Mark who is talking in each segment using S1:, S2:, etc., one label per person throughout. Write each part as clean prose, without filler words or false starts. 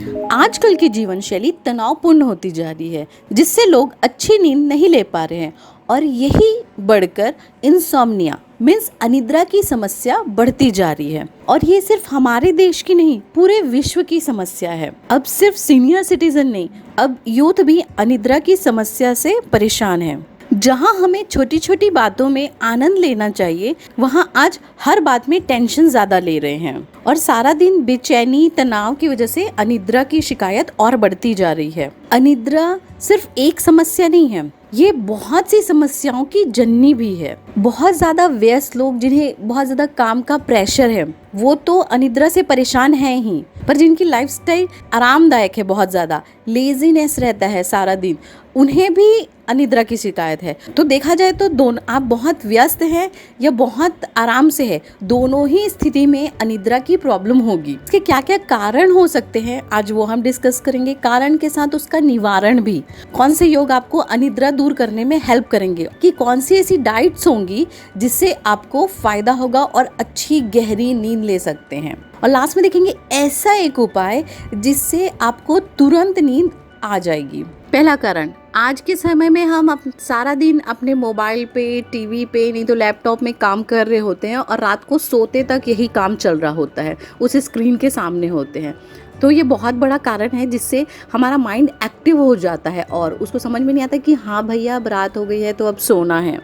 S1: आजकल की जीवन शैली तनावपूर्ण होती जा रही है, जिससे लोग अच्छी नींद नहीं ले पा रहे हैं और यही बढ़कर इंसोम्निया मीन्स अनिद्रा की समस्या बढ़ती जा रही है। और ये सिर्फ हमारे देश की नहीं, पूरे विश्व की समस्या है। अब सिर्फ सीनियर सिटीजन नहीं, अब यूथ भी अनिद्रा की समस्या से परेशान है। जहां हमें छोटी छोटी बातों में आनंद लेना चाहिए, वहां आज हर बात में टेंशन ज्यादा ले रहे हैं और सारा दिन बेचैनी तनाव की वजह से अनिद्रा की शिकायत और बढ़ती जा रही है। अनिद्रा सिर्फ एक समस्या नहीं है, ये बहुत सी समस्याओं की जननी भी है। बहुत ज्यादा व्यस्त लोग, जिन्हें बहुत ज्यादा काम का प्रेशर है, वो तो अनिद्रा से परेशान हैं ही, पर जिनकी लाइफस्टाइल आरामदायक है, बहुत ज्यादा लेजीनेस रहता है सारा दिन, उन्हें भी अनिद्रा की शिकायत है। तो देखा जाए तो दोनों, आप बहुत व्यस्त हैं या बहुत आराम से है, दोनों ही स्थिति में अनिद्रा की प्रॉब्लम होगी। इसके क्या क्या कारण हो सकते हैं, आज वो हम डिस्कस करेंगे। कारण के साथ उसका निवारण भी, कौन से योग आपको अनिद्रा दूर करने में हेल्प करेंगे, कि कौन सी ऐसी डाइट्स होंगी जिससे आपको फायदा होगा और अच्छी गहरी नींद ले सकते हैं। और लास्ट में देखेंगे ऐसा एक उपाय जिससे आपको तुरंत नींद आ जाएगी। पहला कारण, आज के समय में हम सारा दिन अपने मोबाइल पे, टीवी पे, नहीं तो लैपटॉप में काम कर रहे होते हैं और रात को सोते तक यही काम चल रहा होता है, उस स्क्रीन के सामने होते हैं। तो ये बहुत बड़ा कारण है जिससे हमारा माइंड एक्टिव हो जाता है और उसको समझ में नहीं आता कि हाँ भैया अब रात हो गई है तो अब सोना है।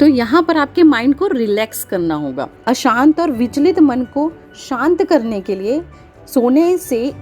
S1: तो यहाँ पर आपके माइंड को रिलैक्स करना होगा। अशांत और विचलित मन को शांत करने के लिए सोने से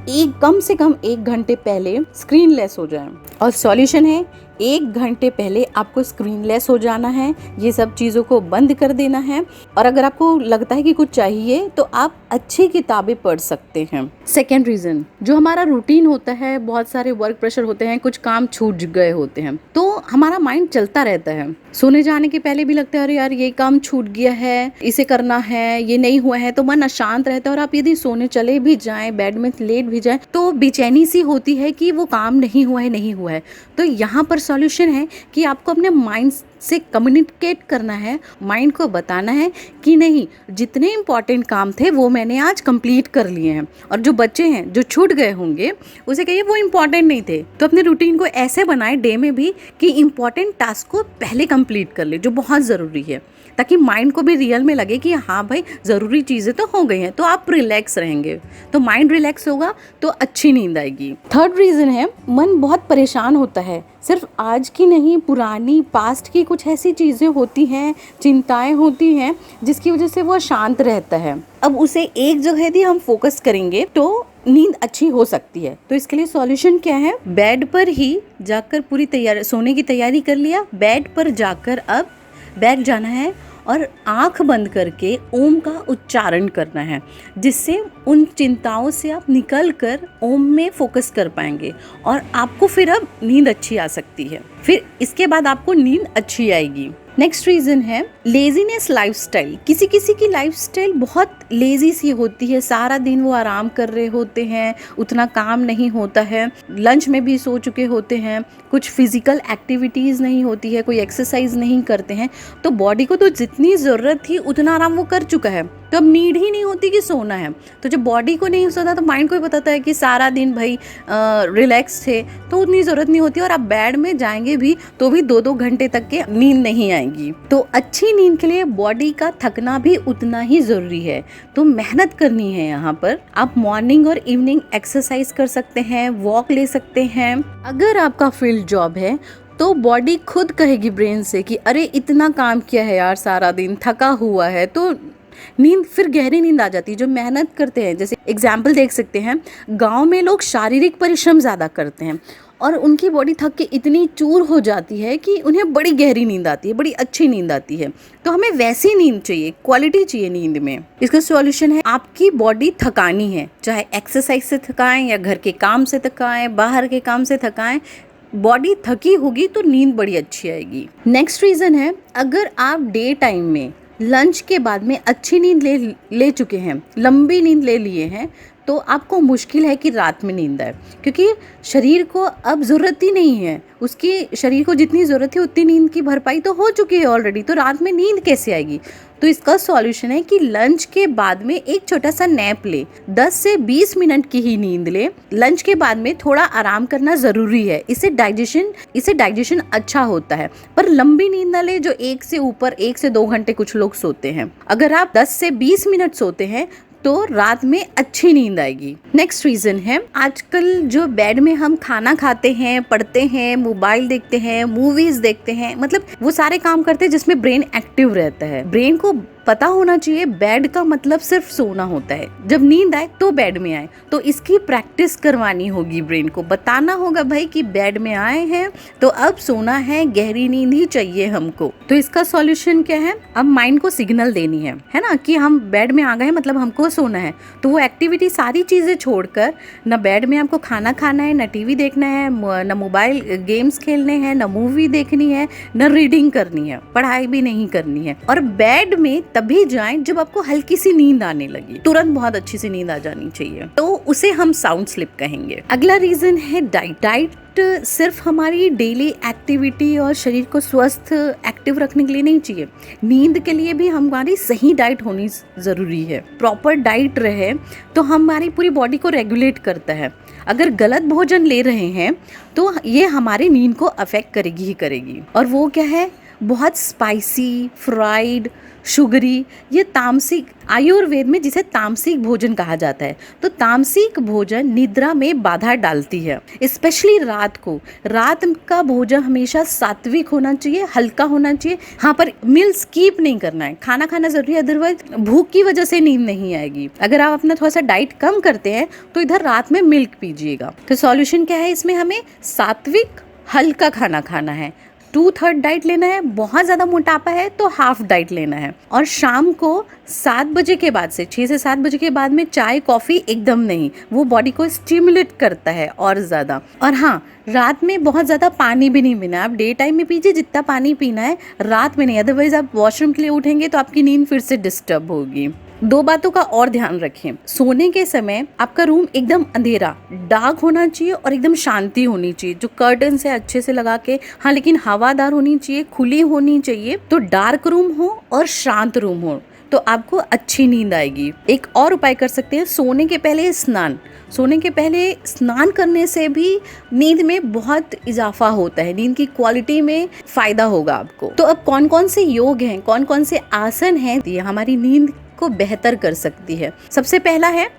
S1: कम से कम 1 घंटे पहले स्क्रीन लेस हो जाए। और सॉल्यूशन है, 1 घंटे पहले आपको स्क्रीन लेस हो जाना है, ये सब चीज़ों को बंद कर देना है। और अगर आपको लगता है कि कुछ चाहिए तो आप अच्छी किताबें पढ़ सकते हैं। सेकेंड रीज़न, जो हमारा रूटीन होता है, बहुत सारे वर्क प्रेशर होते हैं, कुछ काम छूट गए होते हैं, तो हमारा माइंड चलता रहता है। सोने जाने के पहले भी लगता है अरे यार ये काम छूट गया है, इसे करना है, ये नहीं हुआ है, तो मन अशांत रहता है। और आप यदि सोने चले भी जाएं, बेड में लेट भी जाएं, तो बेचैनी सी होती है कि वो काम नहीं हुआ है। तो यहाँ पर सॉल्यूशन है कि आपको अपने माइंड से कम्युनिकेट करना है, माइंड को बताना है कि नहीं, जितने इंपॉर्टेंट काम थे वो मैंने आज कंप्लीट कर लिए हैं, और जो बच्चे हैं, जो छूट गए होंगे, उसे कहिए वो इंपॉर्टेंट नहीं थे। तो अपने रूटीन को ऐसे बनाए डे में भी कि इंपॉर्टेंट टास्क को पहले कंप्लीट कर ले, जो बहुत ज़रूरी है, ताकि माइंड को भी रियल में लगे कि हाँ भाई ज़रूरी चीज़ें तो हो गई हैं। तो आप रिलैक्स रहेंगे, तो माइंड रिलैक्स होगा तो अच्छी नींद आएगी। थर्ड रीज़न है, मन बहुत परेशान होता है। सिर्फ आज की नहीं, पुरानी पास्ट की कुछ ऐसी चीज़ें होती हैं, चिंताएं होती हैं, जिसकी वजह से वो शांत रहता है। अब उसे एक जगह यदि हम फोकस करेंगे तो नींद अच्छी हो सकती है। तो इसके लिए सॉल्यूशन क्या है, बेड पर ही जाकर पूरी तैयारी, सोने की तैयारी कर लिया, बेड पर जाकर अब बैठ जाना है और आंख बंद करके ओम का उच्चारण करना है, जिससे उन चिंताओं से आप निकल कर ओम में फोकस कर पाएंगे और आपको फिर अब नींद अच्छी आ सकती है। फिर इसके बाद आपको नींद अच्छी आएगी। नेक्स्ट रीज़न है लेजीनेस लाइफस्टाइल। किसी किसी की लाइफस्टाइल बहुत लेजी सी होती है, सारा दिन वो आराम कर रहे होते हैं, उतना काम नहीं होता है, लंच में भी सो चुके होते हैं, कुछ फिजिकल एक्टिविटीज़ नहीं होती है, कोई एक्सरसाइज नहीं करते हैं। तो बॉडी को तो जितनी ज़रूरत थी उतना आराम वो कर चुका है, तो अब नीड ही नहीं होती कि सोना है। तो जब बॉडी को नहीं सोता तो माइंड को भी बताता है कि सारा दिन भाई रिलैक्स थे, तो उतनी ज़रूरत नहीं होती, और आप बेड में जाएंगे भी तो भी 2-2 घंटे तक के नींद नहीं आएगी। तो अच्छी नींद के लिए बॉडी का थकना भी उतना ही ज़रूरी है, तो मेहनत करनी है। यहाँ पर आप मॉर्निंग और इवनिंग एक्सरसाइज कर सकते हैं, वॉक ले सकते हैं। अगर आपका फील्ड जॉब है तो बॉडी खुद कहेगी ब्रेन से कि अरे इतना काम किया है यार, सारा दिन थका हुआ है, तो नींद, फिर गहरी नींद आ जाती है। जो मेहनत करते हैं, जैसे एग्जाम्पल देख सकते हैं, गांव में लोग शारीरिक परिश्रम ज़्यादा करते हैं और उनकी बॉडी थक के इतनी चूर हो जाती है कि उन्हें बड़ी गहरी नींद आती है, बड़ी अच्छी नींद आती है। तो हमें वैसी नींद चाहिए, क्वालिटी चाहिए नींद में। इसका सॉल्यूशन है, आपकी बॉडी थकानी है, चाहे एक्सरसाइज से थकाएं या घर के काम से थकाएं, बाहर के काम से थकाएं, बॉडी थकी होगी तो नींद बड़ी अच्छी आएगी। नेक्स्ट रीज़न है, अगर आप डे टाइम में लंच के बाद में अच्छी नींद ले चुके हैं, लंबी नींद ले लिए हैं, तो आपको मुश्किल है कि रात में नींद आए, क्योंकि शरीर को अब ज़रूरत ही नहीं है, उसकी शरीर को जितनी ज़रूरत है उतनी नींद की भरपाई तो हो चुकी है ऑलरेडी, तो रात में नींद कैसे आएगी। तो इसका सॉल्यूशन है कि लंच के बाद में एक छोटा सा नैप ले, 10 से 20 मिनट की ही नींद ले। लंच के बाद में थोड़ा आराम करना ज़रूरी है, इससे डाइजेशन अच्छा होता है। पर लंबी नींद ना ले, जो 1 से 2 घंटे कुछ लोग सोते हैं। अगर आप 10 से 20 मिनट सोते हैं तो रात में अच्छी नींद आएगी। नेक्स्ट रीज़न है, आजकल जो बेड में हम खाना खाते हैं, पढ़ते हैं, मोबाइल देखते हैं, मूवीज़ देखते हैं, मतलब वो सारे काम करते हैं जिसमें ब्रेन एक्टिव रहता है। ब्रेन को पता होना चाहिए बेड का मतलब सिर्फ सोना होता है, जब नींद आए तो बेड में आए। तो इसकी प्रैक्टिस करवानी होगी, ब्रेन को बताना होगा भाई कि बेड में आए हैं तो अब सोना है, गहरी नींद ही चाहिए हमको। तो इसका सॉल्यूशन क्या है, अब माइंड को सिग्नल देनी है ना, कि हम बेड में आ गए मतलब हमको सोना है। तो वो एक्टिविटी सारी चीज़ें छोड़कर, न बेड में आपको खाना खाना है, न टीवी देखना है, न मोबाइल गेम्स खेलने हैं, न मूवी देखनी है, न रीडिंग करनी है, पढ़ाई भी नहीं करनी है। और बेड में तभी जाएं जब आपको हल्की सी नींद आने लगी, तुरंत बहुत अच्छी सी नींद आ जानी चाहिए, तो उसे हम साउंड स्लिप कहेंगे। अगला रीजन है डाइट सिर्फ हमारी डेली एक्टिविटी और शरीर को स्वस्थ एक्टिव रखने के लिए नहीं चाहिए, नींद के लिए भी हमारी सही डाइट होनी ज़रूरी है। प्रॉपर डाइट रहे तो हमारी पूरी बॉडी को रेगुलेट करता है। अगर गलत भोजन ले रहे हैं तो ये हमारी नींद को अफेक्ट करेगी ही करेगी। और वो क्या है, बहुत स्पाइसी, फ्राइड, शुगरी, ये तामसिक, आयुर्वेद में जिसे तामसिक भोजन कहा जाता है। तो तामसिक भोजन निद्रा में बाधा डालती है, स्पेशली रात को। रात का भोजन हमेशा सात्विक होना चाहिए, हल्का होना चाहिए। हाँ, पर मील स्किप नहीं करना है, खाना खाना जरूरी है, अदरवाइज भूख की वजह से नींद नहीं आएगी। अगर आप अपना थोड़ा सा डाइट कम करते हैं तो इधर रात में मिल्क पीजिएगा। तो सॉल्यूशन क्या है इसमें, हमें सात्विक हल्का खाना खाना है, 2/3 डाइट लेना है, बहुत ज़्यादा मोटापा है तो हाफ डाइट लेना है। और शाम को 7 बजे के बाद से 6 से 7 बजे के बाद में चाय कॉफ़ी एकदम नहीं, वो बॉडी को स्टिमुलेट करता है और ज़्यादा। और हाँ, रात में बहुत ज़्यादा पानी भी नहीं पीना है, आप डे टाइम में पीजिए जितना पानी पीना है, रात में नहीं, अदरवाइज आप वॉशरूम के लिए उठेंगे तो आपकी नींद फिर से डिस्टर्ब होगी। 2 बातों का और ध्यान रखें, सोने के समय आपका रूम एकदम अंधेरा, डार्क होना चाहिए और एकदम शांति होनी चाहिए, जो कर्टन से अच्छे से लगा के, हाँ लेकिन हवादार होनी चाहिए, खुली होनी चाहिए। तो डार्क रूम हो और शांत रूम हो तो आपको अच्छी नींद आएगी। एक और उपाय कर सकते हैं, सोने के पहले स्नान करने से भी नींद में बहुत इजाफा होता है, नींद की क्वालिटी में फ़ायदा होगा आपको। तो अब कौन कौन से योग हैं, कौन कौन से आसन हैं, ये हमारी नींद को बेहतर कर सकती है। सबसे पहला है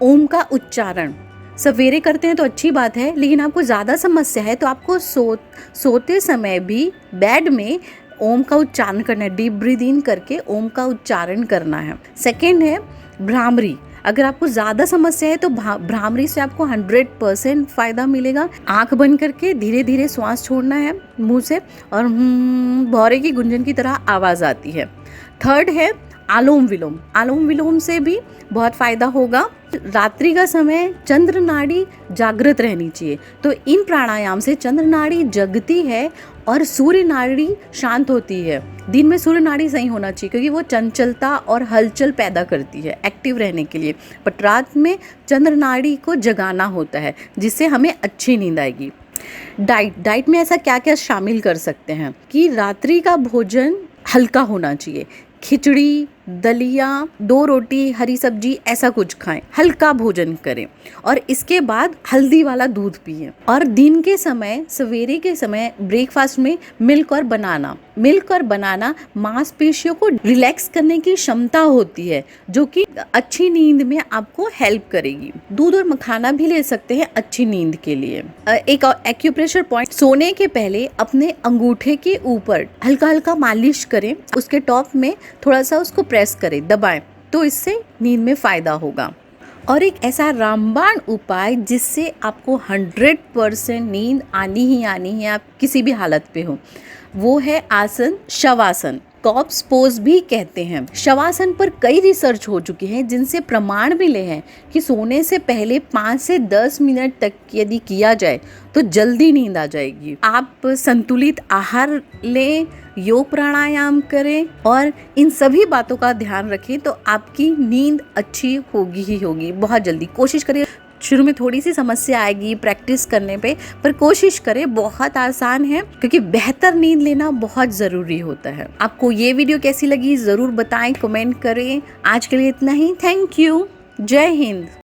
S1: ओम का उच्चारण। सवेरे करते हैं तो अच्छी बात है, लेकिन आपको ज़्यादा समस्या है तो आपको सोते समय भी बेड में ओम का उच्चारण करना है, डीप ब्रीद इन करके ओम का उच्चारण करना है। सेकेंड है भ्रामरी। अगर आपको ज़्यादा समस्या है तो भ्रामरी से आपको 100% फ़ायदा मिलेगा। आंख बंद करके धीरे धीरे श्वास छोड़ना है मुंह से और भौरे की गुंजन की तरह आवाज़ आती है। थर्ड है आलोम विलोम। आलोम विलोम से भी बहुत फ़ायदा होगा। रात्रि का समय चंद्र नाड़ी जागृत रहनी चाहिए, तो इन प्राणायाम से चंद्र नाड़ी जगती है और सूर्य नाड़ी शांत होती है। दिन में सूर्य नाड़ी सही होना चाहिए क्योंकि वो चंचलता और हलचल पैदा करती है एक्टिव रहने के लिए, बट रात में चंद्र नाड़ी को जगाना होता है जिससे हमें अच्छी नींद आएगी। डाइट में ऐसा क्या क्या शामिल कर सकते हैं कि रात्रि का भोजन हल्का होना चाहिए, खिचड़ी, दलिया, 2 रोटी, हरी सब्जी, ऐसा कुछ खाएं, हल्का भोजन करें और इसके बाद हल्दी वाला दूध पिएं। और दिन के समय, सवेरे के समय ब्रेकफास्ट में मिल्क और बनाना मांसपेशियों को रिलैक्स करने की क्षमता होती है, जो कि अच्छी नींद में आपको हेल्प करेगी। दूध और मखाना भी ले सकते हैं अच्छी नींद के लिए। एक एक्यूप्रेशर पॉइंट, सोने के पहले अपने अंगूठे के ऊपर हल्का हल्का मालिश करें, उसके टॉप में थोड़ा सा उसको प्रेस करें, दबाएं, तो इससे नींद में फ़ायदा होगा। और एक ऐसा रामबाण उपाय जिससे आपको 100% नींद आनी ही आनी है, आप किसी भी हालत पे हो, वो है आसन शवासन। कॉर्प्स पोज भी कहते हैं। शवासन पर कई रिसर्च हो चुकी है जिनसे प्रमाण मिले हैं कि सोने से पहले 5 से 10 मिनट तक यदि किया जाए तो जल्दी नींद आ जाएगी। आप संतुलित आहार लें, योग प्राणायाम करें और इन सभी बातों का ध्यान रखें तो आपकी नींद अच्छी होगी ही होगी। बहुत जल्दी कोशिश करिए। शुरू में थोड़ी सी समस्या आएगी प्रैक्टिस करने पे, पर कोशिश करें। बहुत आसान है क्योंकि बेहतर नींद लेना बहुत ज़रूरी होता है। आपको ये वीडियो कैसी लगी ज़रूर बताएं, कमेंट करें। आज के लिए इतना ही। Thank you. जय हिंद।